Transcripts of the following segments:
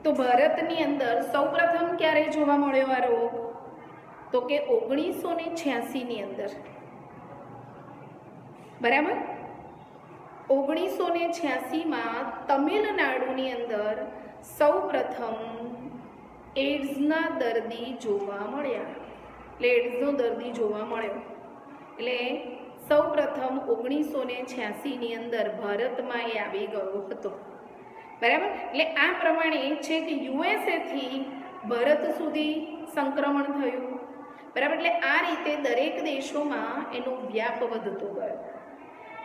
તો ભારતની અંદર સૌપ્રથમ ક્યારે જોવા મળ્યો આ રોગ? તો કે 1986ની અંદર. બરાબર. 1986માં તમિલનાડુની અંદર સૌપ્રથમ એડ્સના દર્દી જોવા મળ્યા. એટલે એડ્સનો દર્દી જોવા મળ્યો. એટલે સૌપ્રથમ 1986ની અંદર ભારતમાં એ આવી ગયો હતો. બરાબર. એટલે આ પ્રમાણે છે કે યુએસએથી ભારત સુધી સંક્રમણ થયું. બરાબર. એટલે આ રીતે દરેક દેશોમાં એનો વ્યાપ વધતો ગયો.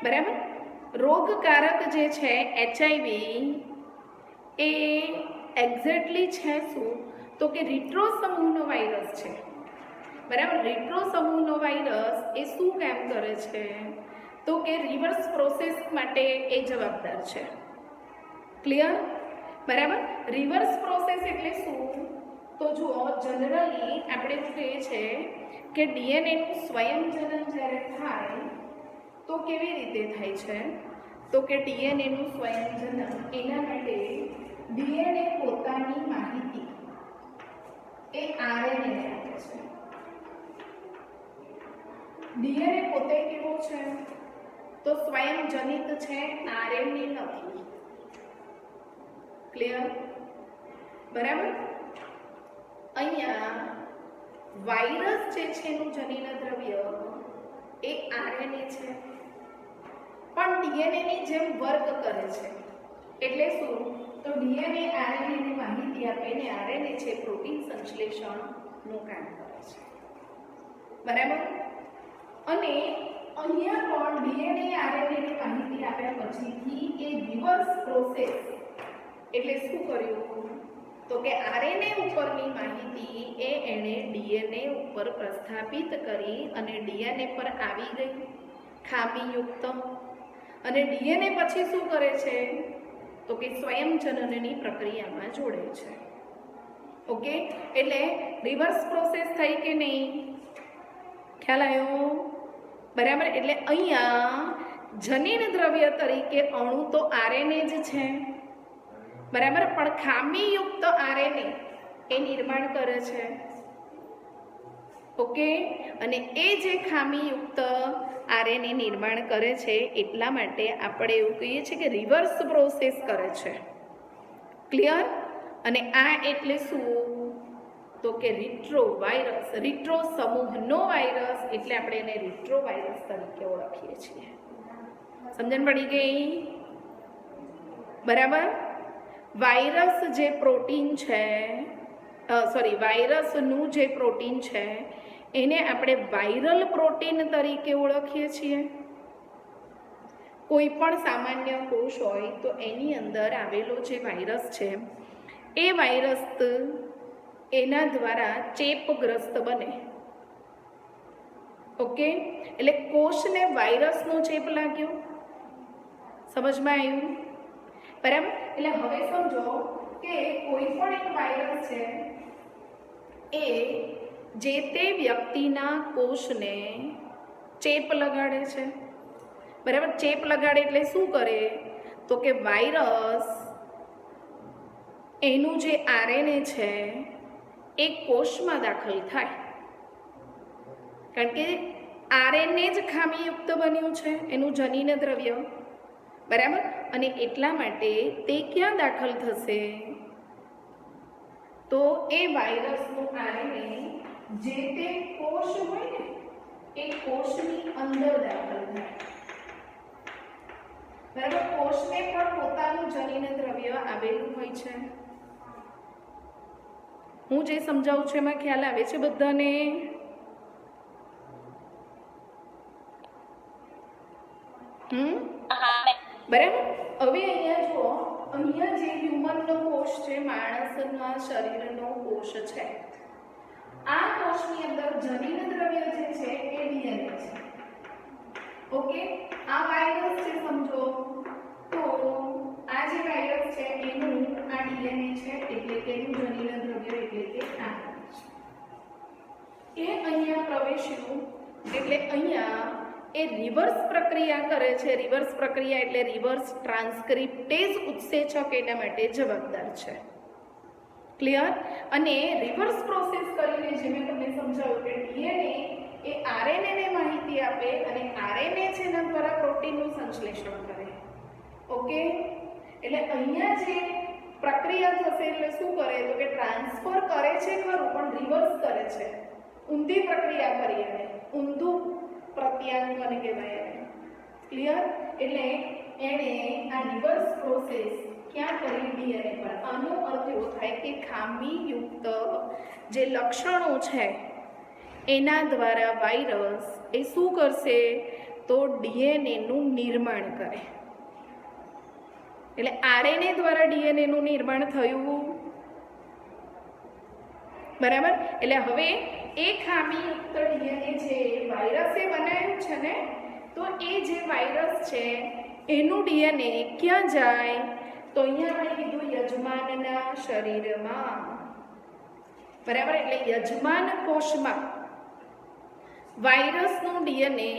બરાબર. રોગકારક જે છે HIV એ એક્ઝેક્ટલી છે શું? તો કે રિટ્રો સમૂહનો વાયરસ છે. બરાબર. રિટ્રો સમૂહનો વાયરસ એ શું કામ કરે છે? તો કે રિવર્સ પ્રોસેસ માટે એ જવાબદાર છે. ક્લિયર? બરાબર. રિવર્સ પ્રોસેસ એટલે શું? તો જુઓ, જનરલી આપણે એવું કહીએ છીએ કે ડીએનએનું સ્વયંજનન જ્યારે થાય તો કેવી રીતે થાય છે? તો કે ડીએનએનું સ્વયંજનન એના માટે ડીએનએ પોતાની માહિતી એ આરએનએને આપે છે. ડીએનએ પોતે કેવું છે? તો સ્વયંજનિત છે, આરએનએ નથી. ક્લિયર? બરાબર. અહીંયા વાયરસ જે છે એનું જનીન દ્રવ્ય એ આરએનએ છે, પણ ડીએનએની જેમ વર્ક કરે છે. એટલે શું? તો ડીએનએ આરએનએની માહિતી આપે ને આરએનએ છે પ્રોટીન સંશ્લેષણનું કામ કરે છે. બરાબર. અને અહીંયા પણ ડીએનએ આરએનએની માહિતી આપ્યા પછીથી એ રિવર્સ પ્રોસેસ એટલે શું કર્યું? તો કે આરએનએ ઉપરની માહિતી એ એણે ડીએનએ ઉપર પ્રસ્થાપિત કરી અને ડીએનએ પર આવી ગઈ ખામીયુક્ત. અને ડીએનએ પછી શું કરે છે? તો કે સ્વયંજનનની પ્રક્રિયામાં જોડે છે. ઓકે. એટલે રિવર્સ પ્રોસેસ થઈ કે નહીં? ખ્યાલ આવ્યો? બરાબર. એટલે અહીંયા જનીન દ્રવ્ય તરીકે અણુ તો આરએનએ જ છે. બરાબર. પણ ખામીયુક્ત આરએનએ એ નિર્માણ કરે છે. ઓકે. અને એ જે ખામીયુક્ત આરએનએ નિર્માણ કરે છે એટલા માટે આપણે એવું કહીએ છીએ કે રિવર્સ પ્રોસેસ કરે છે. ક્લિયર? અને આ એટલે શું? તો કે રિટ્રો વાયરસ. રિટ્રો સમૂહનો વાયરસ એટલે આપણે એને રિટ્રો વાયરસ તરીકે ઓળખીએ છીએ. સમજણ પડી ગઈ? બરાબર. વાયરસ જે પ્રોટીન છે, વાયરસનું જે પ્રોટીન છે એને આપણે વાયરલ પ્રોટીન તરીકે ઓળખીએ છીએ. કોઈ પણ સામાન્ય કોષ હોય તો એની અંદર આવેલો જે વાયરસ છે એ વાયરસ એના દ્વારા ચેપગ્રસ્ત બને. ઓકે. એટલે કોષને વાયરસનો ચેપ લાગ્યો. સમજમાં આવ્યું? બરાબર. એટલે હવે સમજો કે કોઈ પણ એક વાયરસ છે એ જે તે વ્યક્તિના કોષને ચેપ લગાડે છે. બરાબર. ચેપ લગાડે એટલે શું કરે? તો કે વાયરસ એનું જે આરએનએ છે એ કોષમાં દાખલ થાય. કારણ કે આરએનએ જ ખામીયુક્ત બન્યું છે, એનું જનીન દ્રવ્ય. બરાબર. અને એટલા માટે તે ક્યાં દાખલ થશે? તો એ વાયરસનું આરએનએ જે તે કોષ હોય ને એ કોષની અંદર દાખલ થાય. બરાબર. કોષને પણ પોતાનું જનીન દ્રવ્ય આવેલું હોય છે. હું જે સમજાવું છું એમાં ખ્યાલ આવે છે બધાને? બરાબર. હવે અહીંયા જુઓ, અહીંયા જે હ્યુમનનો કોષ છે, માણસના શરીરનો કોષ છે, આ કોષની અંદર જનીન દ્રવ્ય જે છે એ ડીએનએ છે. ઓકે. આ વાયરસ છે સમજો, તો આ જે વાયરસ છે એનું આ ડીએનએ છે એટલે કે એનું જનીન દ્રવ્ય એટલે કે આ એ અહીંયા પ્રવેશ્યું એટલે અહીંયા એ રિવર્સ પ્રક્રિયા કરે છે. રિવર્સ પ્રક્રિયા એટલે રિવર્સ ટ્રાન્સક્રિપ્ટેઝ ઉત્સેચક એના માટે જવાબદાર છે. ક્લિયર? અને રિવર્સ પ્રોસેસ કરીને જે મેં તમને સમજાવ્યું કે ડીએનએ એ આરએનએને માહિતી આપે અને આરએનએ છે એના દ્વારા પ્રોટીનનું સંશ્લેષણ કરે. ઓકે, એટલે અહીંયા જે પ્રક્રિયા થશે એટલે શું કરે તો કે ટ્રાન્સફર કરે છે ખરું પણ રિવર્સ કરે છે, ઊંધી પ્રક્રિયા કરી એને ઊંધું પ્રત્યાંગન કહેવાય એને. ક્લિયર? એટલે એણે આ રિવર્સ પ્રોસેસ ક્યાં કરી? ડીએનએ પર. આનો અર્થ એવો થાય કે ખામીયુક્ત જે લક્ષણો છે એના દ્વારા વાયરસ એ શું કરશે તો ડીએનએનું નિર્માણ કરે. એટલે આરએનએ દ્વારા ડીએનએનું નિર્માણ થયું, બરાબર? એટલે હવે એ ખામીયુક્ત ડીએનએ છે વાયરસે બનાવ્યું છે ને, તો એ જે વાયરસ છે એનું ડીએનએ ક્યાં જાય તો અહીંયા આપણે કીધું યજમાનના શરીરમાં, બરાબર? એટલે યજમાન કોષમાં વાયરસનું ડીએનએ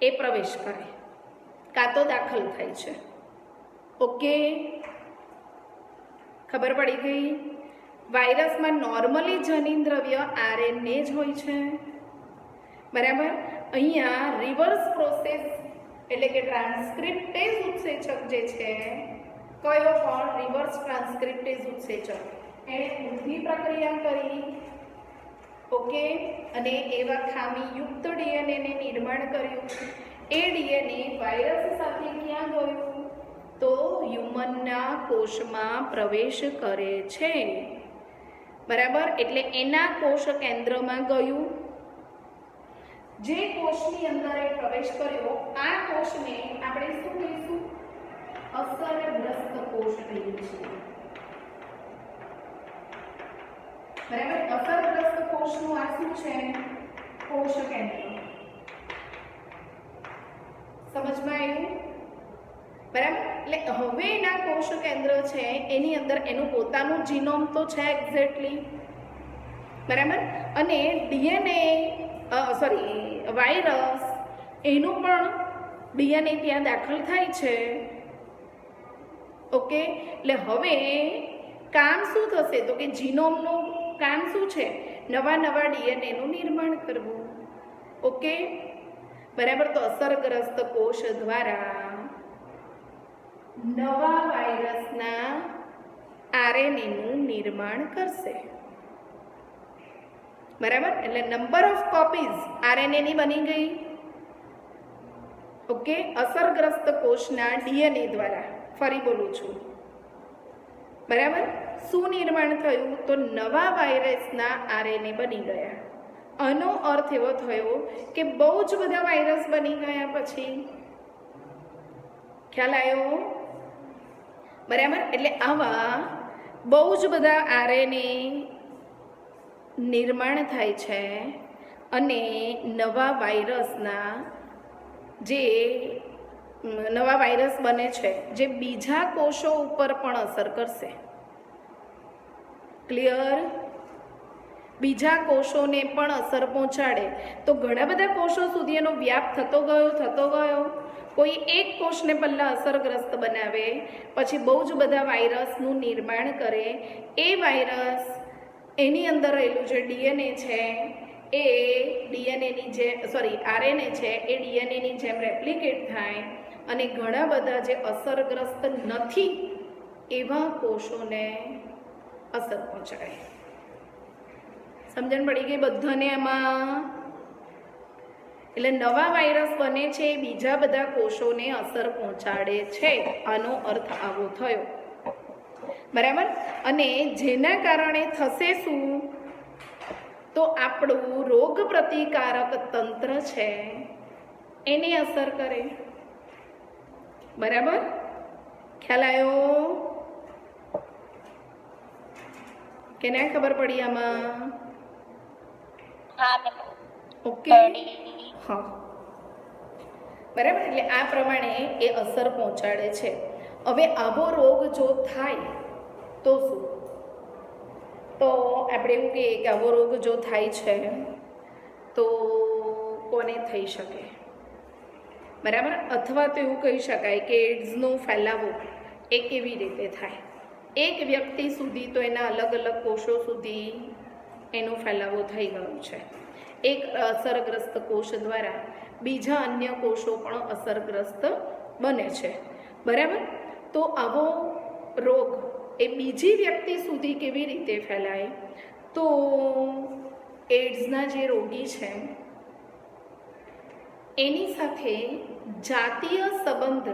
એ પ્રવેશ કરે કાં તો દાખલ થાય છે. ઓકે, ખબર પડી ગઈ? વાયરસમાં નોર્મલી જનીન દ્રવ્ય આરએનએ જ હોય છે, બરાબર? અહીંયા રિવર્સ પ્રોસેસ એટલે કે ટ્રાન્સક્રિપ્ટેઝ ઉત્સેચક જે છે, કયો પણ રિવર્સ ટ્રાન્સક્રિપ્ટેઝ ઉત્સેચક, એણે ઊંધી પ્રક્રિયા કરી. ઓકે, અને એવા ખામીયુક્ત ડીએનએને નિર્માણ કર્યું. એ ડીએનએ વાયરસ સાથે ક્યાં ગયું તો હ્યુમનના કોષમાં પ્રવેશ કરે છે, બરાબર? એટલે એના કોષ કેન્દ્રમાં ગયું. જે કોષની અંદર એ પ્રવેશ કર્યો આ કોષને આપણે શું કહીશું? અસરગ્રસ્ત કોષ કહીએ છીએ, બરાબર? અસરગ્રસ્ત કોષનું આ શું છે? કોષ કેન્દ્ર. સમજમાં આવ્યું? બરાબર? એટલે હવે એના કોષ કેન્દ્ર છે એની અંદર એનું પોતાનું જીનોમ તો છે એક્ઝેક્ટલી, બરાબર? અને ડીએનએ વાયરસ એનું પણ ડીએનએ ત્યાં દાખલ થાય છે. ઓકે, એટલે હવે કામ શું થશે તો કે જીનોમનું કામ શું છે? નવા ડીએનએનું નિર્માણ કરવું. ઓકે, બરાબર? તો અસરગ્રસ્ત કોષ દ્વારા નવા વાયરસના આરએનએનું નિર્માણ કરશે, બરાબર? એટલે નંબર ઓફ કોપીઝ આરએનએની બની ગઈ. ઓકે, અસરગ્રસ્ત કોષના ડીએનએ દ્વારા. ફરી બોલું છું, બરાબર? શું નિર્માણ થયું તો નવા વાયરસના આરએનએ બની ગયા. આનો અર્થ એવો થયો કે બહુ જ બધા વાયરસ બની ગયા પછી. ખ્યાલ આવ્યો? બરાબર? એટલે આવા બહુ જ બધા આરએનએ નિર્માણ થાય છે અને નવા વાયરસના જે નવા વાયરસ બને છે જે બીજા કોષો ઉપર પણ અસર કરશે. ક્લિયર? બીજા કોષોને પણ અસર પહોંચાડે. તો ઘણા બધા કોષો સુધી એનો વ્યાપ થતો ગયો. કોઈ એક કોષને પહેલાં અસરગ્રસ્ત બનાવે, પછી બહુ જ બધા વાયરસનું નિર્માણ કરે. એ વાયરસ એની અંદર રહેલું જે ડીએનએ છે એ આરએનએ છે એ ડીએનએની જેમ રેપ્લિકેટ થાય અને ઘણા બધા જે અસરગ્રસ્ત નથી એવા કોષોને અસર પહોંચાડે. સમજણ પડી ગઈ બધાને આમાં? એટલે નવા વાયરસ બને છે એ બીજા બધા કોષોને અસર પહોંચાડે છે. આનો અર્થ આવો થયો, બરાબર? અને જેના કારણે થશે શું તો આપણું રોગ પ્રતિકારક તંત્ર છે એને અસર કરે. બરાબર? ખ્યાલ આવ્યો કે ના? ખબર પડી આમાં? ઓકે, હા, બરાબર? એટલે આ પ્રમાણે એ અસર પહોંચાડે છે. હવે આવો રોગ જો થાય તો શું? તો આપણે એવું કહીએ કે આવો રોગ જો થાય છે તો કોને થઈ શકે? બરાબર? અથવા તો એવું કહી શકાય કે એડ્સનો ફેલાવો એ કેવી રીતે થાય એક વ્યક્તિ સુધી તો એના અલગ અલગ કોષો સુધી એનો ફેલાવો થઈ ગયો છે. એક અસરગ્રસ્ત કોષ દ્વારા બીજા અન્ય કોષો પણ અસરગ્રસ્ત બને છે. બરાબર? તો આવો રોગ એ બીજી વ્યક્તિ સુધી કેવી રીતે ફેલાય? તો એડ્સના જે રોગી છે એની સાથે જાતીય સંબંધ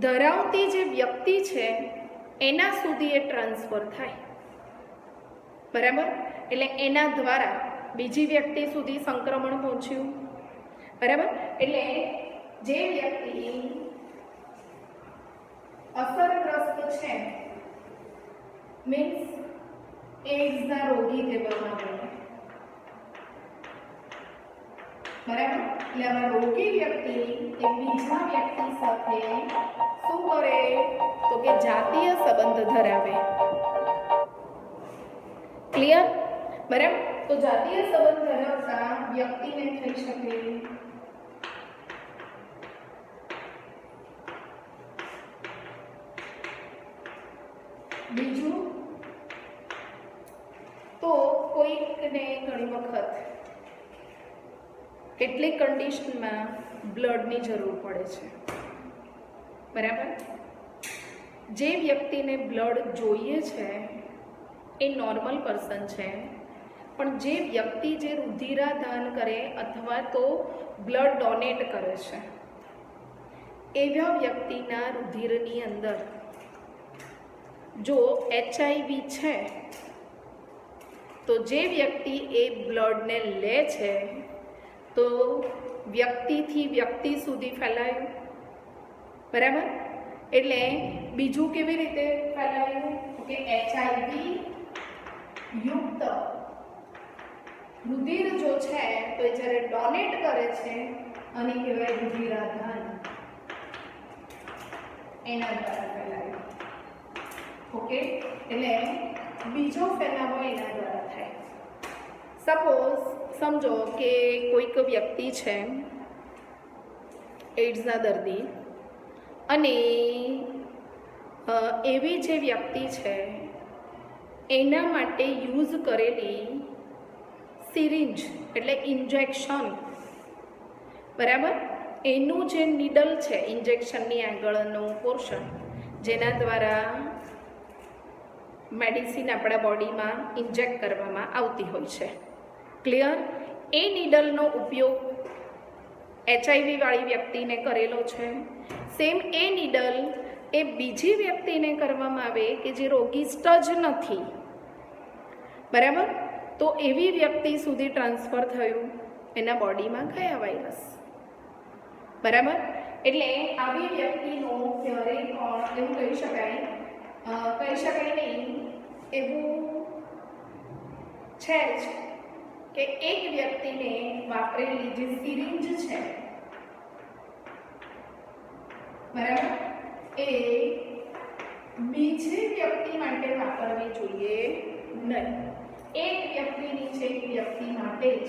ધરાવતી જે વ્યક્તિ છે એના સુધી એ ટ્રાન્સફર થાય. બરાબર? એટલે એના દ્વારા બીજી વ્યક્તિ સુધી સંક્રમણ પહોંચ્યું. બરાબર? એટલે જે વ્યક્તિ અસરગ્રસ્ત છે મીન્સ એડ્સના રોગી કહેવામાં આવે. બરાબર? એટલે આમાં રોગી વ્યક્તિ એ બીજા વ્યક્તિ સાથે શું કરે? તો કે જાતીય સંબંધ ધરાવે. ક્લિયર? બરાબર? તો જાતીય સંબંધ ધરાવતા વ્યક્તિને થઈ શકે બીજું તો કોઈકને ઘણી વખત કેટલીક કન્ડિશનમાં બ્લડની જરૂર પડે છે. બરાબર? જે વ્યક્તિને બ્લડ જોઈએ છે એ નોર્મલ પર્સન છે, પણ જે વ્યક્તિ જે રુધિરાદાન કરે અથવા તો બ્લડ ડોનેટ કરે છે એવા વ્યક્તિના રુધિરની અંદર જો HIV છે તો જે વ્યક્તિ એ બ્લડને લે છે તો વ્યક્તિથી વ્યક્તિ સુધી ફેલાયું. બરાબર? એટલે બીજું કેવી રીતે ફેલાયું? કે HIV યુક્ત રુધિર જો છે તો એ જ્યારે ડોનેટ કરે છે અને કહેવાય રુધિરાદાન, એના દ્વારા ફેલાયું. ઓકે? એટલે બીજો ફેલાવો એના દ્વારા થાય. સપોઝ સમજો કે કોઈક વ્યક્તિ છે એડ્સના દર્દી અને એવી જે વ્યક્તિ છે એના માટે યુઝ કરેલી સિરિંજ એટલે ઇન્જેક્શન, બરાબર? એનું જે નીડલ છે ઇન્જેક્શનની આગળનું પોર્શન જેના દ્વારા મેડિસિન આપણા બોડીમાં ઇન્જેક્ટ કરવામાં આવતી હોય છે. ક્લિયર? એ નીડલનો ઉપયોગ HIV વાળી વ્યક્તિને કરેલો છે. સેમ એ નીડલ એ બીજી વ્યક્તિને કરવામાં આવે કે જે રોગિષ્ટ જ નથી. બરાબર? તો એવી વ્યક્તિ સુધી ટ્રાન્સફર થયું એના બોડીમાં કયા વાયરસ. બરાબર? એટલે આવી વ્યક્તિનો ક્યારેય પણ એવું કહી શકાય નહીં એવું છે જ કે એક વ્યક્તિને વાપરેલી જે સિરિંજ છે, બરાબર, એ બીજી વ્યક્તિ માટે વાપરવી જોઈએ નહીં. એક વ્યક્તિની છે એક વ્યક્તિ માટે જ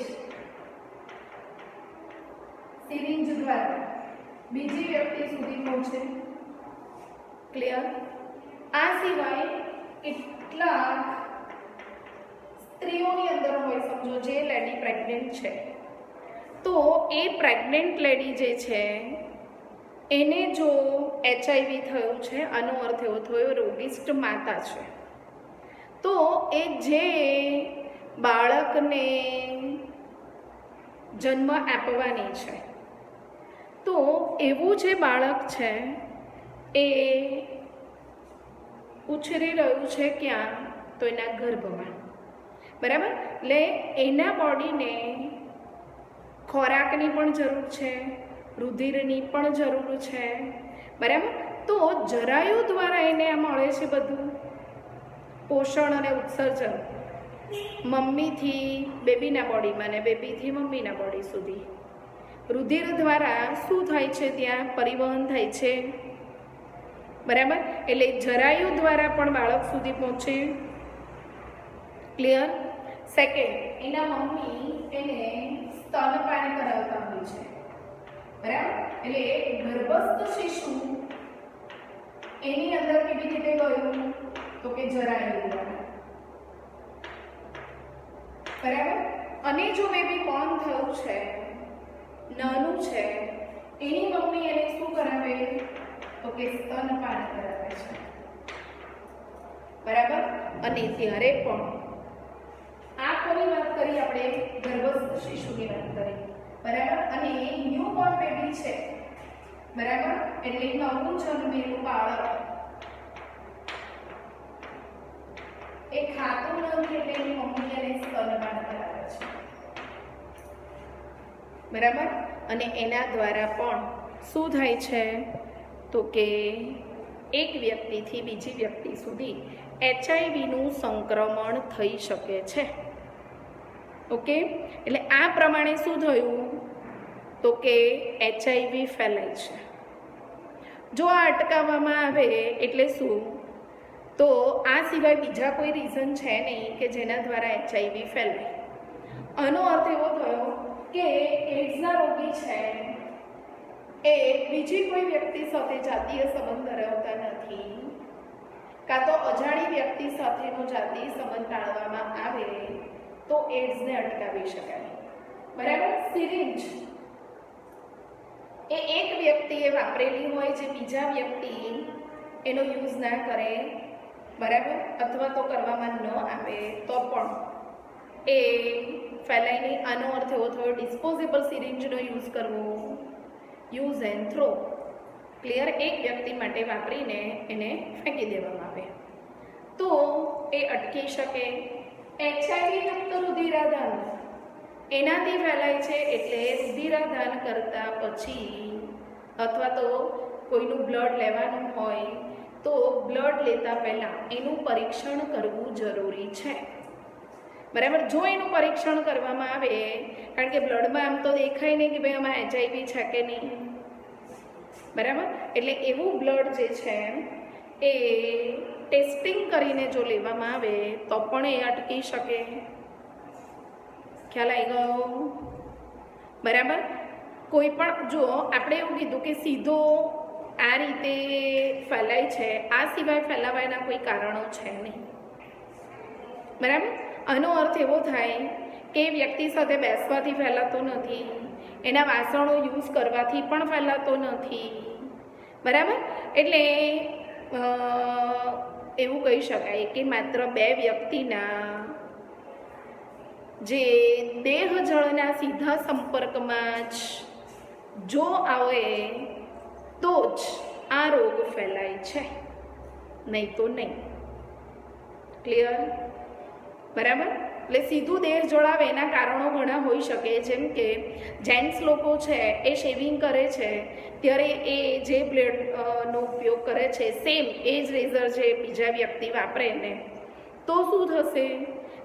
સિરિંજ દ્વારા બીજી વ્યક્તિ સુધી પહોંચે. ક્લિયર? આ સિવાય કેટલાક સ્ત્રીઓની અંદર હોય, સમજો જે લેડી પ્રેગ્નન્ટ છે તો એ પ્રેગ્નન્ટ લેડી જે છે એને જો HIV થયું છે, આનો અર્થ એવો થયો રોગિષ્ટ માતા છે, તો એ જે બાળકને જન્મ આપવાની છે તો એવું જે બાળક છે એ ઉછરી રહ્યું છે ક્યાં? તો એના ગર્ભમાં. બરાબર? એટલે એના બોડીને ખોરાકની પણ જરૂર છે, રુધિરની પણ જરૂર છે. બરાબર? તો જરાયુ દ્વારા એને આ મળે છે બધું પોષણ અને ઉત્સર્જન મમ્મીથી બેબીના બોડીમાં ને બેબીથી મમ્મીના બોડી સુધી. રુધિર દ્વારા શું થાય છે? ત્યાં પરિવહન થાય છે. બરાબર? એટલે જરાયુ દ્વારા પણ બાળક સુધી પહોંચે. ક્લિયર? સેકન્ડ, એના મમ્મી એને સ્તનપાન કરાવતા હોય છે. બરાબર? એટલે ગર્ભસ્થ શિશુ એની અંદર કેવી રીતે ગયું? તો કે જરાયુ દ્વારા, બરાબર. અને જો બેબી બોર્ન થયું છે, નાનું છે, એની મમ્મી એને શું કરાવે તો કે સ્તનપાન કરાવે છે, બરાબર. અને ત્યારે પણ આ કોની વાત કરી આપણે, ગર્ભસ્થ શિશુની વાત કરી, બરાબર. અને ન્યૂબોર્ન બેબી છે, બરાબર, એટલે નવું જન્મેલું બાળક એ ખાતું નથી એટલે એની મમ્મી એને સ્તનપાન કરાવે છે, બરાબર. અને એના દ્વારા પણ શું થાય છે તો કે એક વ્યક્તિથી બીજી વ્યક્તિ સુધી એચઆઈવીનું સંક્રમણ થઈ શકે છે. ઓકે, એટલે આ પ્રમાણે શું થયું તો કે એચઆઈવી ફેલાય છે. જો આ અટકાવવામાં આવે એટલે શું, તો આ સિવાય બીજા કોઈ રીઝન છે નહીં કે જેના દ્વારા એચઆઈવી ફેલાય. આનો અર્થ એવો થયો કે એડ્સના રોગી છે એ બીજી કોઈ વ્યક્તિ સાથે જાતીય સંબંધ ધરાવતા નથી, કાં તો અજાણી વ્યક્તિ સાથેનો જાતીય સંબંધ ટાળવામાં આવે તો એડ્સને અટકાવી શકાય, બરાબર. સિરિંજ એ એક વ્યક્તિએ વાપરેલી હોય જે બીજા વ્યક્તિ એનો યુઝ ના કરે, બરાબર, અથવા તો કરવામાં ન આવે તો પણ એ ફેલાય નહીં. આનો અર્થ એવો થયો ડિસ્પોઝેબલ સિરિંજનો યુઝ કરવો, યુઝ એન્ડ થ્રો, ક્લિયર. એક વ્યક્તિ માટે વાપરીને એને ફેંકી દેવામાં આવે તો એ અટકી શકે. એચઆઈવી યુક્ત રુધિરાદાન એનાથી ફેલાય છે, એટલે રુધિરાદાન કરતા પછી અથવા તો કોઈનું બ્લડ લેવાનું હોય તો બ્લડ લેતા પહેલાં એનું પરીક્ષણ કરવું જરૂરી છે, બરાબર. જો એનું પરીક્ષણ કરવામાં આવે, કારણ કે બ્લડમાં આમ તો દેખાય નહીં કે ભાઈ આમાં એચઆઈવી છે કે નહીં, બરાબર. એટલે એવું બ્લડ જે છે એ ટેસ્ટિંગ કરીને જો લેવામાં આવે તો પણ એ અટકી શકે. ખ્યાલ આવી ગયો, બરાબર. કોઈ પણ જો આપણે એવું કીધું કે સીધો આ રીતે ફેલાય છે, આ સિવાય ફેલાવાના કોઈ કારણો છે નહીં, બરાબર. આનો અર્થ એવો થાય કે વ્યક્તિ સાથે બેસવાથી ફેલાતો નથી, એના વાસણો યુઝ કરવાથી પણ ફેલાતો નથી, બરાબર. એટલે એવું કહી શકાય કે માત્ર બે વ્યક્તિના જે દેહ જળના સીધા સંપર્કમાં જ જો આવે તો જ આ રોગ ફેલાય છે, નહીં તો નહીં. ક્લિયર, બરાબર. એટલે સીધું દેહ જોડાવે એના કારણો ઘણા હોઈ શકે, જેમ કે જેન્ટ્સ લોકો છે એ શેવિંગ કરે છે ત્યારે એ જે બ્લેડનો ઉપયોગ કરે છે સેમ એ જ રેઝર જે બીજા વ્યક્તિ વાપરે ને તો શું થશે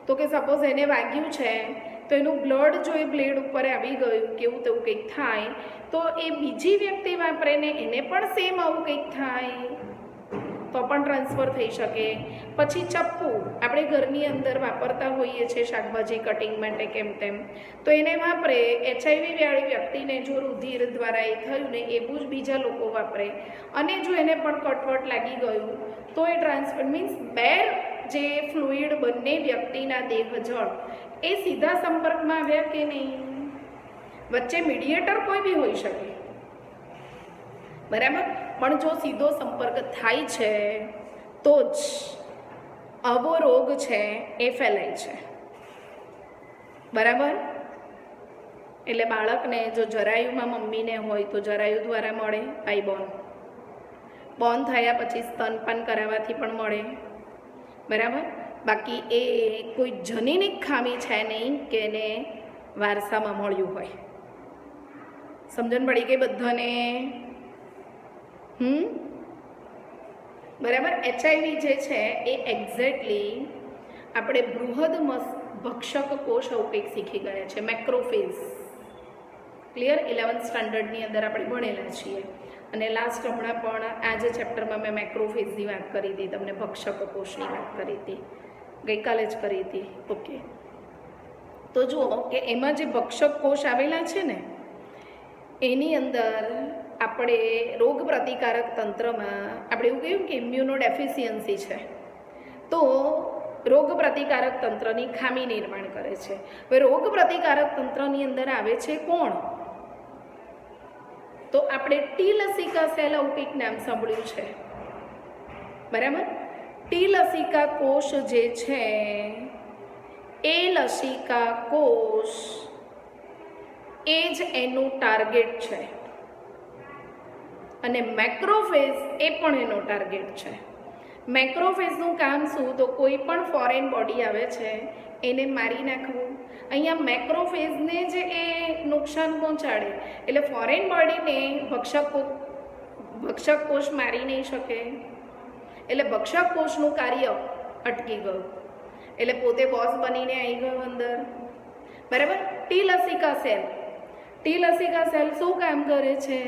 તો કે સપોઝ એને વાગ્યું છે તો એનું બ્લડ જો એ બ્લેડ ઉપર આવી ગયું કેવું તેવું કંઈક થાય તો એ બીજી વ્યક્તિ વાપરે ને એને પણ સેમ આવું કંઈક થાય તો પણ ટ્રાન્સફર થઈ શકે. પછી ચપ્પુ આપણે ઘરની અંદર વાપરતા હોઈએ છીએ શાકભાજી કટિંગ માટે કેમ તેમ, તો એને વાપરે એચઆઈવી વાળી વ્યક્તિને જો રુધિર દ્વારા એ થયું ને એવું જ બીજા લોકો વાપરે અને જો એને પણ કટવટ લાગી ગયું તો એ ટ્રાન્સફર મીન્સ બે જે ફ્લુઇડ બંને વ્યક્તિના દેહ જળ એ સીધા સંપર્કમાં આવ્યા કે નહીં, વચ્ચે મીડિયેટર કોઈ બી હોઈ શકે, બરાબર. પણ જો સીધો સંપર્ક થાય છે તો જ આવો રોગ છે એ ફેલાય છે, બરાબર. એટલે બાળકને જો જરાયુમાં મમ્મીને હોય તો જરાયુ દ્વારા મળે, બાય બોર્ન થયા પછી સ્તનપાન કરાવવાથી પણ મળે, બરાબર. બાકી એ કોઈ જનીનિક ખામી છે નહીં કે એને વારસામાં મળ્યું હોય. સમજણ પડી ગઈ બધાને? બરાબર. એચઆઈવી જે છે એ એક્ઝેક્ટલી આપણે બૃહદ ભક્ષક કોષ આવું કંઈક શીખી ગયા છે, મેક્રોફેઝ. ક્લિયર? 11th સ્ટાન્ડર્ડની અંદર આપણે ભણેલા છીએ અને લાસ્ટ હમણાં પણ આ જે ચેપ્ટરમાં મેં મેક્રોફેઝની વાત કરી હતી, તમને ભક્ષક કોષની વાત કરી હતી, ગઈકાલે જ કરી હતી. ઓકે, તો જુઓ કે એમાં જે ભક્ષક કોષ આવેલા છે ને એની અંદર આપણે રોગ પ્રતિકારક તંત્રમાં આપણે એવું કહ્યું કે ઇમ્યુનો ડેફિશિયન્સી છે, તો રોગ પ્રતિકારક તંત્રની ખામી નિર્માણ કરે છે. હવે રોગ પ્રતિકારક તંત્રની અંદર આવે છે કોણ? તો આપણે ટી લસિકા સેલ આવું કંઈક નામ સાંભળ્યું છે, બરાબર? ટી લસિકા કોષ જે છે એ લસિકા કોષ એ જ એનું ટાર્ગેટ છે અને મેક્રોફેજ એ પણ એનો ટાર્ગેટ છે. મેક્રોફેજનું કામ શું? તો કોઈ પણ ફોરેન બોડી આવે છે એને મારી નાખવું. અહીંયા મેક્રોફેજને જ એ નુકસાન પહોંચાડે, એટલે ફોરેન બોડીને ભક્ષક કોષ મારી નહીં શકે, એટલે ભક્ષક કોષનું કાર્ય અટકી ગયું, એટલે પોતે બોસ બનીને આવી ગયો અંદર, બરાબર? ટી લસિકા સેલ, ટી લસિકા સેલ શું કામ કરે છે?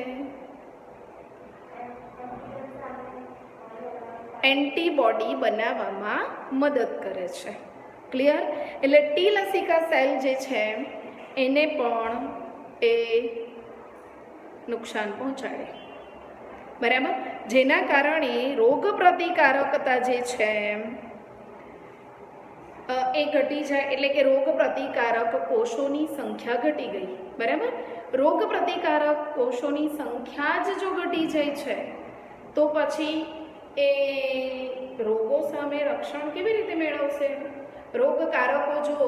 એન્ટીબોડી બનાવવામાં મદદ કરે છે. ક્લિયર? એટલે ટી લસિકા સેલ જે છે એને પણ એ નુકસાન પહોંચાડે, બરાબર? જેના કારણે રોગ પ્રતિકારકતા જે છે એ ઘટી જાય, એટલે કે રોગ પ્રતિકારક કોષોની સંખ્યા ઘટી ગઈ, બરાબર? રોગ પ્રતિકારક કોષોની સંખ્યા જ જો ઘટી જાય છે તો પછી એ રોગો સામે રક્ષણ કેવી રીતે મેળવશે? રોગકારકો જો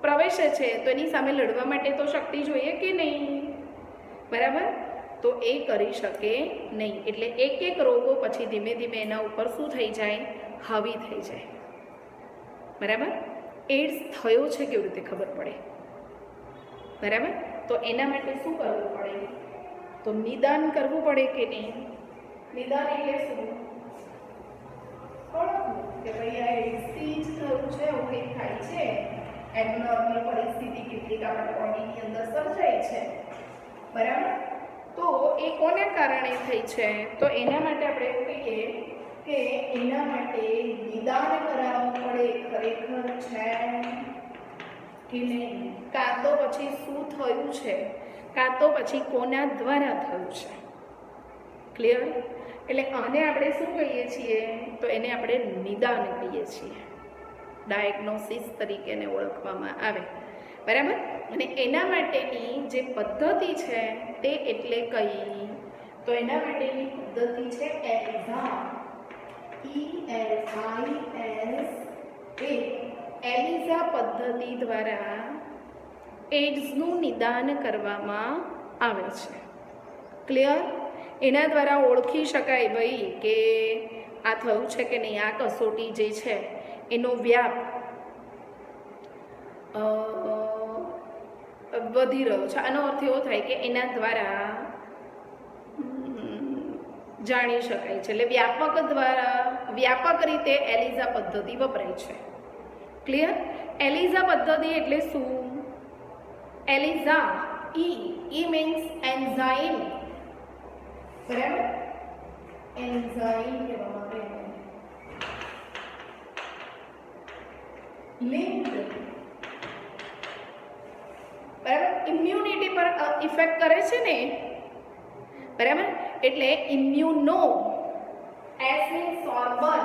પ્રવેશે છે તો એની સામે લડવા માટે તો શક્તિ જોઈએ કે નહીં, બરાબર? તો એ કરી શકે નહીં, એટલે એક એક રોગો પછી ધીમે ધીમે એના ઉપર શું થઈ જાય? હાવી થઈ જાય, બરાબર? એડ્સ થયો છે કેવી રીતે ખબર પડે, બરાબર? તો એના માટે શું કરવું પડે? તો નિદાન કરવું પડે કે નહીં? નિદાન એટલે શું? કે ભાઈ આ એડ્સથી જ થયું છે, એવું કંઈક થાય છે, એબનોર્મલ પરિસ્થિતિ કેટલીક આપણા બોડીની અંદર સર્જાય છે, બરાબર? તો એ કોના કારણે થઈ છે? તો એના માટે આપણે એવું કહીએ કે એના માટે નિદાન કરાવવું પડે, ખરેખર છે કે નહીં, કાં તો પછી શું થયું છે, કાં તો પછી કોના દ્વારા થયું છે. ક્લિયર? એટલે આને આપણે શું કહીએ છીએ? તો એને આપણે નિદાન કહીએ છીએ, ડાયગ્નોસિસ તરીકે એને ઓળખવામાં આવે, બરાબર? અને એના માટેની જે પદ્ધતિ છે તે એટલે કઈ? તો એના માટેની પદ્ધતિ છે એલિઝા, એલિઝા પદ્ધતિ દ્વારા એડ્સનું નિદાન કરવામાં આવે છે. ક્લિયર? એના દ્વારા ઓળખી શકાય ભાઈ કે આ થયું છે કે નહીં, આ કસોટી જે છે એનો વ્યાપ વધી રહ્યો છે. આનો અર્થ એવો થાય કે એના દ્વારા જાણી શકાય છે, એટલે વ્યાપક રીતે એલિઝા પદ્ધતિ વપરાય છે. ક્લિયર? એલિઝા પદ્ધતિ એટલે શું? એલિઝા, ઈ મીન્સ એન્ઝાઇમ, બરાબર? એન્ઝાઇમ કહેવામાં આવે, લિંક્ડ, બરાબર? ઇમ્યુનિટી પર ઇફેક્ટ કરે છે ને, બરાબર? એટલે ઇમ્યુનો, એસ મીન્સ સોર્બન,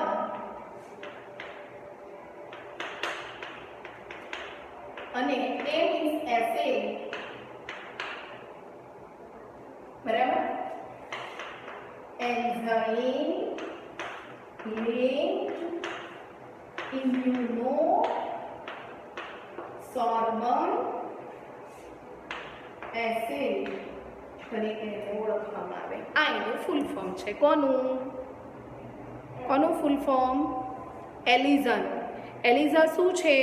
અને એ મીન્સ એસે, બરાબર? એન્ઝાઇમ લિંક્ડ ઇમ્યુનો સોર્બન એસે તરીકે ઓળખવામાં આવે. આ એનું ફૂલ ફોર્મ છે. કોનું ફૂલ ફોર્મ? એલિઝાનું. એલિઝા શું છે?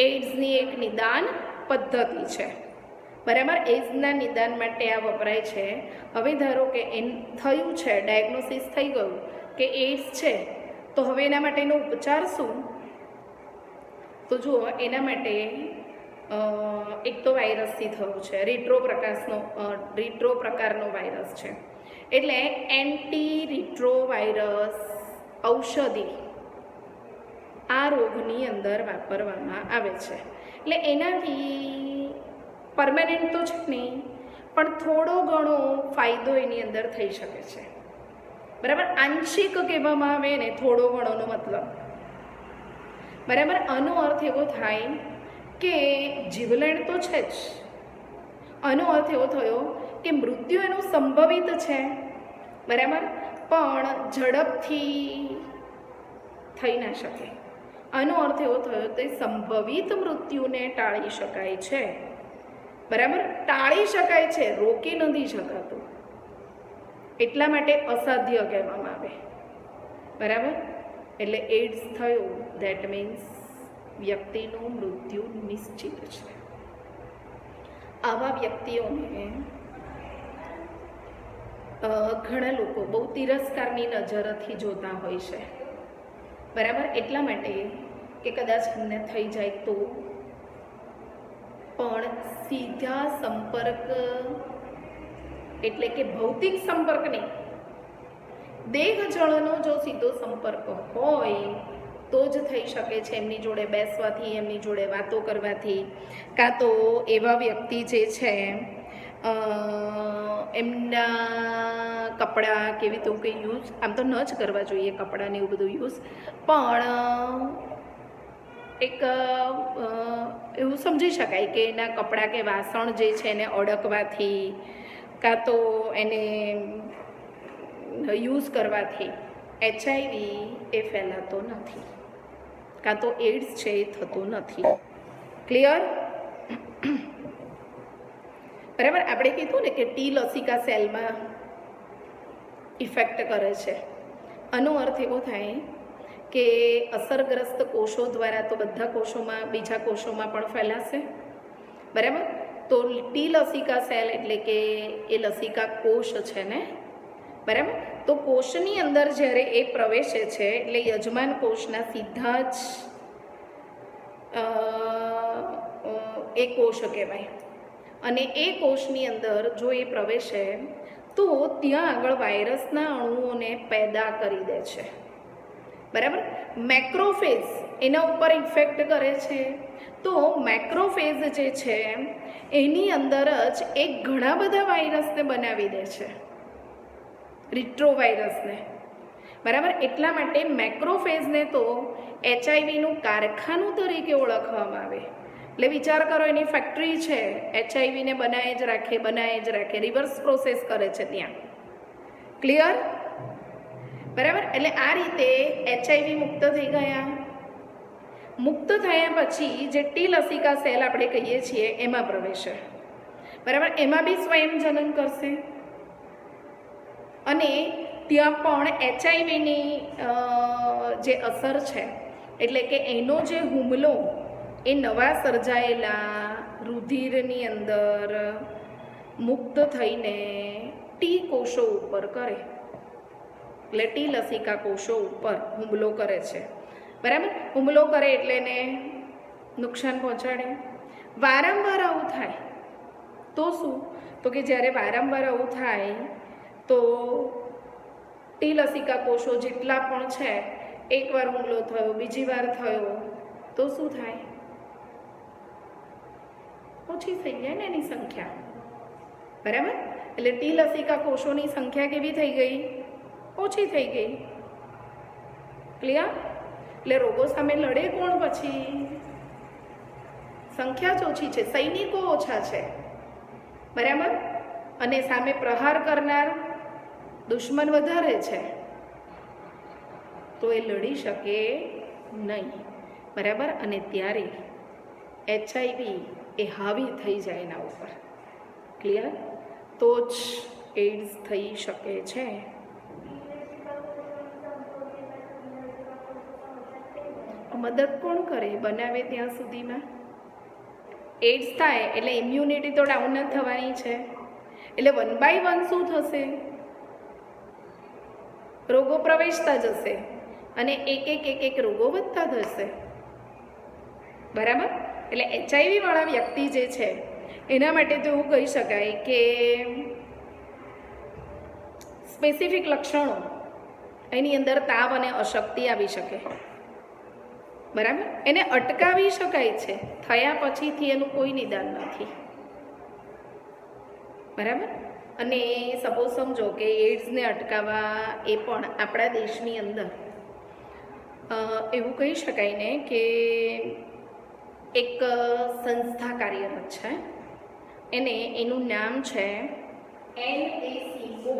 એડ્સની એક નિદાન પદ્ધતિ છે, બરાબર? એડ્સના નિદાન માટે આ વપરાય છે. હવે ધારો કે થયું છે, ડાયગ્નોસિસ થઈ ગયું કે એડ્સ છે, તો હવે એના માટેનો ઉપચાર શું? તો જુઓ, એના માટે એક તો વાયરસથી થયું છે, રિટ્રો પ્રકારનો વાયરસ છે, એટલે એન્ટી રિટ્રોવાયરસ ઔષધિ આ રોગની અંદર વાપરવામાં આવે છે. એટલે એનાથી પરમેનન્ટ તો છે નહીં, પણ થોડો ઘણો ફાયદો એની અંદર થઈ શકે છે, બરાબર. આંશિક કહેવામાં આવે ને થોડો ઘણોનો મતલબ, બરાબર. આનો અર્થ એવો થાય કે જીવલેણ તો છે જ. આનો અર્થ એવો થયો કે મૃત્યુ એનું સંભવિત છે, બરાબર, પણ ઝડપથી થઈ ના શકે. આનો અર્થ એવો થયો કે સંભવિત મૃત્યુને ટાળી શકાય છે, બરાબર. ટાળી શકાય છે, રોકી નથી શકાતું, એટલા માટે અસાધ્ય કહેવામાં આવે, બરાબર. એટલે એડ્સ થયું ધેટ મીન્સ વ્યક્તિનું મૃત્યુ નિશ્ચિત છે. આવા વ્યક્તિઓને ઘણા લોકો બહુ તિરસ્કારની નજરથી જોતા હોય છે, બરાબર. એટલા માટે કે કદાચ એમને થઈ જાય તો, પણ સીધા સંપર્ક એટલે કે ભૌતિક સંપર્ક નહીં, દેહ જળનો જો સીધો સંપર્ક હોય તો જ થઈ શકે છે. એમની જોડે બેસવાથી, એમની જોડે વાતો કરવાથી, કાં તો એવા વ્યક્તિ જે છે એમના કપડાં કેવી તો કંઈ યુઝ આમ તો ન જ કરવા જોઈએ, કપડાંને એવું બધું યુઝ, પણ એક એવું સમજી શકાય કે એના કપડાં કે વાસણ જે છે એને અડકવાથી, કાં તો એને યુઝ કરવાથી HIV એ ફેલાતો નથી, કાં તો એડ્સ છે એ થતો નથી. ક્લિયર? બરાબર. આપણે કીધું ને કે ટી લસિકા સેલમાં ઇફેક્ટ કરે છે. આનો અર્થ એવો થાય કે અસરગ્રસ્ત કોષો દ્વારા તો બધા કોષોમાં, બીજા કોષોમાં પણ ફેલાશે, બરાબર. તો ટી લસિકા સેલ એટલે કે એ લસિકા કોષ છે ને, બરાબર. તો કોષની અંદર જ્યારે એ પ્રવેશે છે એટલે યજમાન કોષના સીધા જ એ કોષ કહેવાય. અને એ કોષની અંદર જો એ પ્રવેશે તો ત્યાં આગળ વાયરસના અણુઓને પેદા કરી દે છે, બરાબર. મેક્રોફેજ એના ઉપર ઇફેક્ટ કરે છે. તો મેક્રોફેજ જે છે એની અંદર જ એ ઘણા બધા વાયરસને બનાવી દે છે, રિટ્રોવાયરસને, બરાબર. એટલા માટે મેક્રોફેજને તો HIV કારખાનું તરીકે ઓળખવામાં આવે. એટલે વિચાર કરો, એની ફેક્ટરી છે, HIV બનાવે જ રાખે, રિવર્સ પ્રોસેસ કરે છે ત્યાં. ક્લિયર? બરાબર. એટલે આ રીતે HIV મુક્ત થઈ ગયા. મુક્ત થયા પછી જે ટી લસિકા સેલ આપણે કહીએ છીએ એમાં પ્રવેશે, બરાબર. એમાં બી સ્વયં જનન કરશે અને ત્યાં પણ HIVની જે અસર છે એટલે કે એનો જે હુમલો એ નવા સર્જાયેલા રુધિરની અંદર મુક્ત થઈને ટી કોષો ઉપર કરે, એટલે ટી લસિકા કોષો ઉપર હુમલો કરે છે, બરાબર. હુમલો કરે એટલે એને નુકસાન પહોંચાડે. વારંવાર આવું થાય તો શું? તો કે જ્યારે વારંવાર આવું થાય તો ટી લસિકા કોષો જેટલા પણ છે, એકવાર હુમલો થયો, બીજી વાર થયો તો શું થાય? ઓછી થઈ જાય ને એની સંખ્યા, બરાબર. એટલે ટી લસિકા કોષોની સંખ્યા કેવી થઈ ગઈ? ઓછી થઈ ગઈ. ક્લિયર? એટલે રોગો સામે લડે કોણ પછી? સંખ્યા જ ઓછી છે, સૈનિકો ઓછા છે, બરાબર. અને સામે પ્રહાર કરનાર દુશ્મન વધારે છે, તો એ લડી શકે નહીં, બરાબર. અને ત્યારે HIV એ હાવી થઈ જાય એના ઉપર. ક્લિયર? તો જ એડ્સ થઈ શકે છે. મદદ કોણ કરે બનાવે ત્યાં સુધીમાં? એડ્સ થાય એટલે ઇમ્યુનિટી તો ડાઉન જ થવાની છે. એટલે 1 by 1 શું થશે? રોગો પ્રવેશતા જશે અને એક રોગો વધતા જશે, બરાબર. એટલે HIV વાળા વ્યક્તિ જે છે એના માટે તો એવું કહી શકાય કે સ્પેસિફિક લક્ષણો એની અંદર તાવ અને અશક્તિ આવી શકે, બરાબર. એને અટકાવી શકાય છે, થયા પછીથી એનું કોઈ નિદાન નથી, બરાબર. અને સપોઝ સમજો કે એડ્સને અટકાવવા એ પણ આપણા દેશની અંદર એવું કહી શકાય ને કે એક સંસ્થા કાર્યરત છે, એનું નામ છે NACO,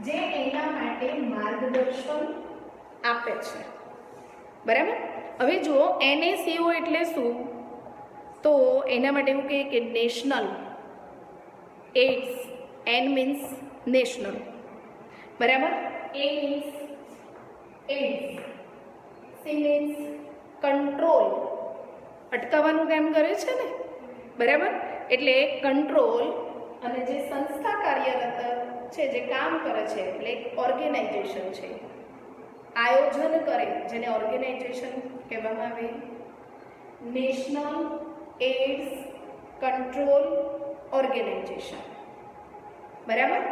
જે એના માટે માર્ગદર્શન આપે છે. બરાબર. હવે જુઓ, NACO એટલે શું? તો એના માટે એવું કહે કે national AIDS. N means national, બરાબર. A means AIDS, C means control, અટકાવવાનું કામ કરે છે ને, બરાબર. એટલે કંટ્રોલ, અને જે સંસ્થા કાર્યરત છે, જે કામ કરે છે, એટલે ઓર્ગેનાઇઝેશન છે, આયોજન કરે, જેને ઓર્ગેનાઇઝેશન કહેવામાં આવે. નેશનલ એડ્સ કંટ્રોલ ઓર્ગેનાઇઝેશન, બરાબર.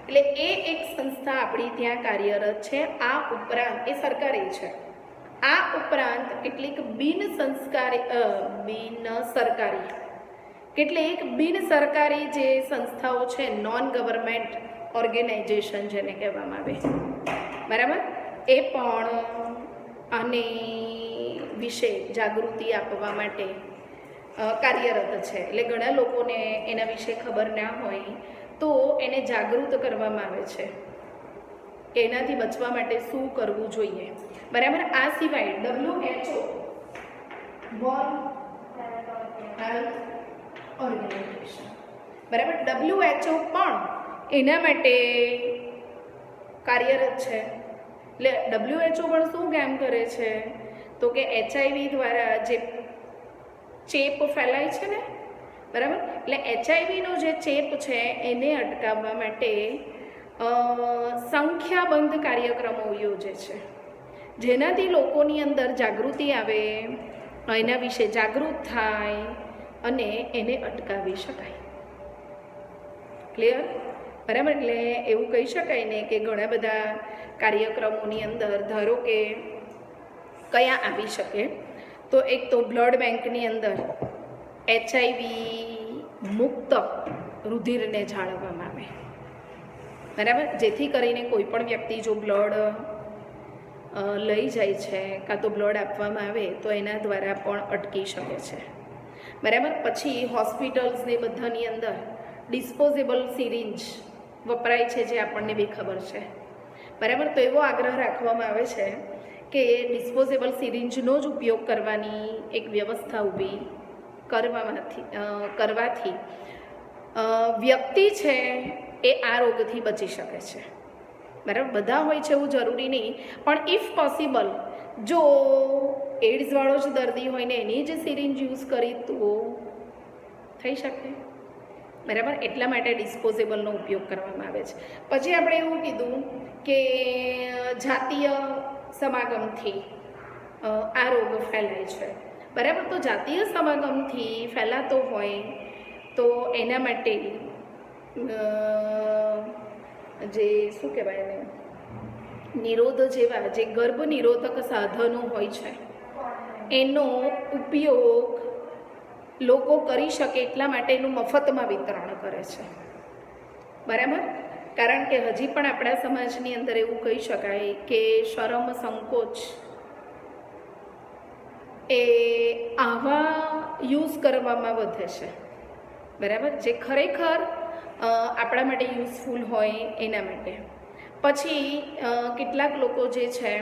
એટલે એ એક સંસ્થા આપણી ત્યાં કાર્યરત છે. આ ઉપરાંત એ સરકારી છે. આ ઉપરાંત કેટલીક બિન સરકારી જે સંસ્થાઓ છે, નોન ગવર્મેન્ટ ઓર્ગેનાઇઝેશન જેને કહેવામાં આવે, બરાબર, એ પણ આને વિશે જાગૃતિ આપવા માટે કાર્યરત છે. એટલે ઘણા લોકોને એના વિશે ખબર ના હોય તો એને જાગૃત કરવામાં આવે છે કે એનાથી બચવા માટે શું કરવું જોઈએ, બરાબર. આ સિવાય WHO, વર્લ્ડ હેલ્થ ઓર્ગેનાઇઝેશન, બરાબર, WHO પણ એના માટે કાર્યરત છે. એટલે WHO પણ શું કામ કરે છે? તો કે HIV દ્વારા જે ચેપ ફેલાય છે ને, બરાબર, એટલે HIVનો જે ચેપ છે એને અટકાવવા માટે સંખ્યાબંધ કાર્યક્રમો યોજે છે, જેનાથી લોકોની અંદર જાગૃતિ આવે, એના વિશે જાગૃત થાય અને એને અટકાવી શકાય. ક્લિયર? બરાબર. એટલે એવું કહી શકાય ને કે ઘણા બધા કાર્યક્રમોની અંદર ધારો કે કયા આવી શકે, તો એક તો બ્લડ બેંકની અંદર HIV મુક્ત રુધિરને જાળવવામાં આવે, બરાબર, જેથી કરીને કોઈ પણ વ્યક્તિ જો બ્લડ લઈ જાય છે કાં તો બ્લડ આપવામાં આવે તો એના દ્વારા પણ અટકી શકે છે, બરાબર. પછી હોસ્પિટલ્સને બધાની અંદર ડિસ્પોઝેબલ સિરિંજ વપરાય છે, જે આપણને બી ખબર છે, બરાબર. તો એવો આગ્રહ રાખવામાં આવે છે કે ડિસ્પોઝેબલ સિરિંજનો જ ઉપયોગ કરવાની એક વ્યવસ્થા ઊભી કરવાથી વ્યક્તિ છે એ આ રોગથી બચી શકે છે, બરાબર. બધા હોય છે એવું જરૂરી નહીં, પણ ઇફ પોસિબલ જો એડ્સવાળો જ દર્દી હોય ને એની જ સિરિંજ યુઝ કરી તો થઈ શકે, બરાબર. એટલા માટે ડિસ્પોઝેબલનો ઉપયોગ કરવામાં આવે છે. પછી આપણે એવું કીધું કે જાતીય સમાગમથી આ રોગ ફેલાય છે, બરાબર. તો જાતીય સમાગમથી ફેલાતો હોય તો એના માટે જે શું કહેવાય એને નિરોધ જેવા જે ગર્ભ નિરોધક સાધનો હોય છે એનો ઉપયોગ લોકો કરી શકે એટલા માટે એનું મફતમાં વિતરણ કરે છે, બરાબર. કારણ કે હજી પણ આપણા સમાજની અંદર એવું કહી શકાય કે શરમ સંકોચ એ આવા યુઝ કરવામાં વધે છે, બરાબર, જે ખરેખર આપણા માટે યુઝફુલ હોય એના માટે. પછી કેટલાક લોકો જે છે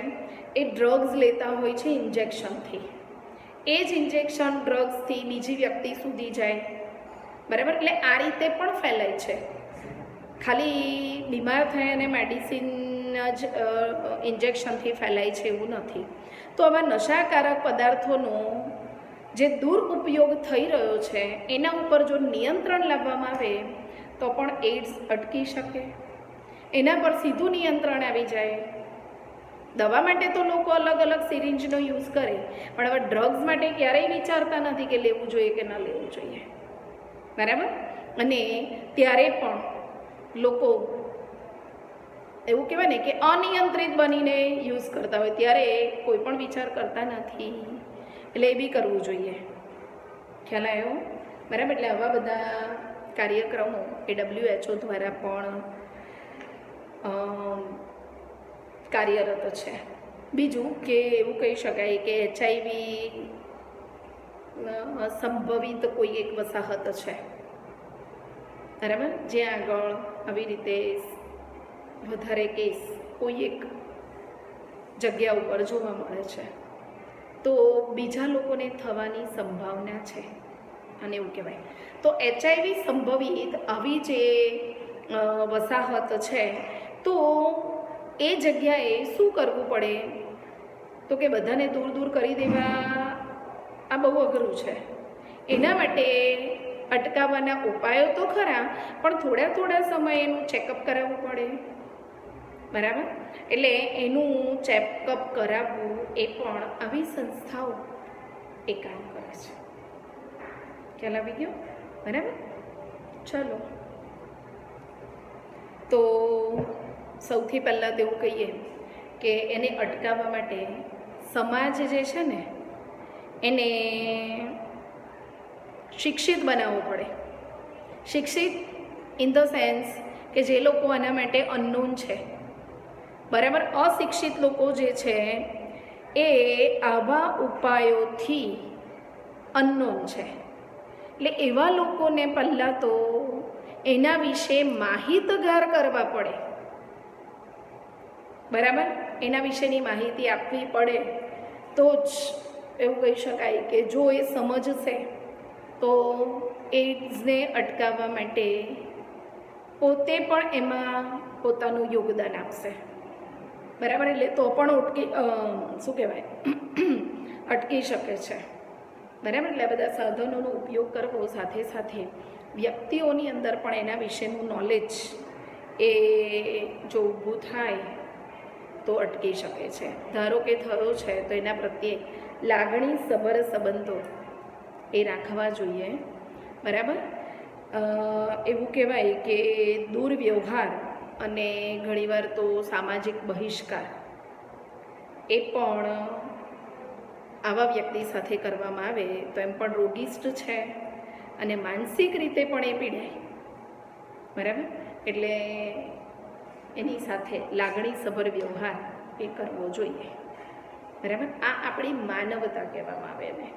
એ ડ્રગ્સ લેતા હોય છે ઇન્જેક્શનથી, એ જ ઇન્જેક્શન ડ્રગ્સથી બીજી વ્યક્તિ સુધી જાય, બરાબર. એટલે આ રીતે પણ ફેલાય છે. ખાલી બીમાર થાય અને મેડિસિન જ ઇન્જેક્શનથી ફેલાય છે એવું નથી. તો આવા નશાકારક પદાર્થોનો જે દુરુપયોગ થઈ રહ્યો છે એના ઉપર જો નિયંત્રણ લાવવામાં આવે તો પણ એડ્સ અટકી શકે, એના પર સીધું નિયંત્રણ આવી જાય. દવા માટે તો લોકો અલગ અલગ સિરિંજનો યુઝ કરે, પણ હવે ડ્રગ્સ માટે ક્યારેય વિચારતા નથી કે લેવું જોઈએ કે ન લેવું જોઈએ, બરાબર. અને ત્યારે પણ લોકો એવું કહેવાય ને કે અનિયંત્રિત બનીને યુઝ કરતા હોય, ત્યારે કોઈ પણ વિચાર કરતા નથી. એટલે એ બી કરવું જોઈએ. ખ્યાલ આવ્યો? બરાબર. એટલે આવા બધા કાર્યક્રમો એ WHO દ્વારા પણ કાર્યરત છે. બીજું કે એવું કહી શકાય કે HIV સંભવિત કોઈ એક વસાહત છે, બરાબર, જ્યાં આગળ આવી રીતે વધારે કેસ કોઈ એક જગ્યા ઉપર જોવા મળે છે, તો બીજા લોકોને થવાની સંભાવના છે અને એવું કહેવાય. તો HIV સંભવિત આવી જે વસાહત છે, તો એ જગ્યાએ શું કરવું પડે? તો કે બધાને દૂર દૂર કરી દેવા આ બહુ અઘરું છે. એના માટે અટકાવવાના ઉપાયો તો ખરા, પણ થોડા થોડા સમય એનું ચેકઅપ કરાવવું પડે, બરાબર. એટલે એનું ચેકઅપ કરાવવું એ પણ આવી સંસ્થાઓ એ કામ કરે છે. ખ્યાલ આવી ગયો? બરાબર. ચલો, તો સૌથી પહેલાં તો એવું કહીએ કે એને અટકાવવા માટે સમાજ જે છે ને એને શિક્ષિત બનાવવો પડે. શિક્ષિત ઇન ધ સેન્સ કે જે લોકો આના માટે અનનોન છે, બરાબર, અશિક્ષિત લોકો જે છે એ આવા ઉપાયોથી અનનોન છે. એટલે એવા લોકોને પહેલાં તો એના વિશે માહિતગાર કરવા પડે, બરાબર. એના વિશેની માહિતી આપવી પડે તો જ એવું કહી શકાય કે જો એ સમજશે તો એડ્સને અટકાવવા માટે પોતે પણ એમાં પોતાનું યોગદાન આપશે, બરાબર. એટલે તો પણ શું કહેવાય અટકી શકે છે, બરાબર. એટલે આ બધા સાધનોનો ઉપયોગ કરવો, સાથે સાથે વ્યક્તિઓની અંદર પણ એના વિશેનું નોલેજ એ જો ઊભું થાય તો અટકી શકે છે. ધારો કે થયો છે તો એના પ્રત્યે લાગણી સભર સંબંધો એ રાખવા જોઈએ, બરાબર. એવું કહેવાય કે દુર્વ્યવહાર અને ઘણીવાર તો સામાજિક બહિષ્કાર એ પણ આવા વ્યક્તિ સાથે કરવામાં આવે તો એમ પણ રોગિષ્ટ છે અને માનસિક રીતે પણ એ પીડાય, બરાબર. એટલે એની સાથે લાગણીસભર વ્યવહાર એ કરવો જોઈએ, બરાબર. આ આપણી માનવતા કહેવામાં આવે એને.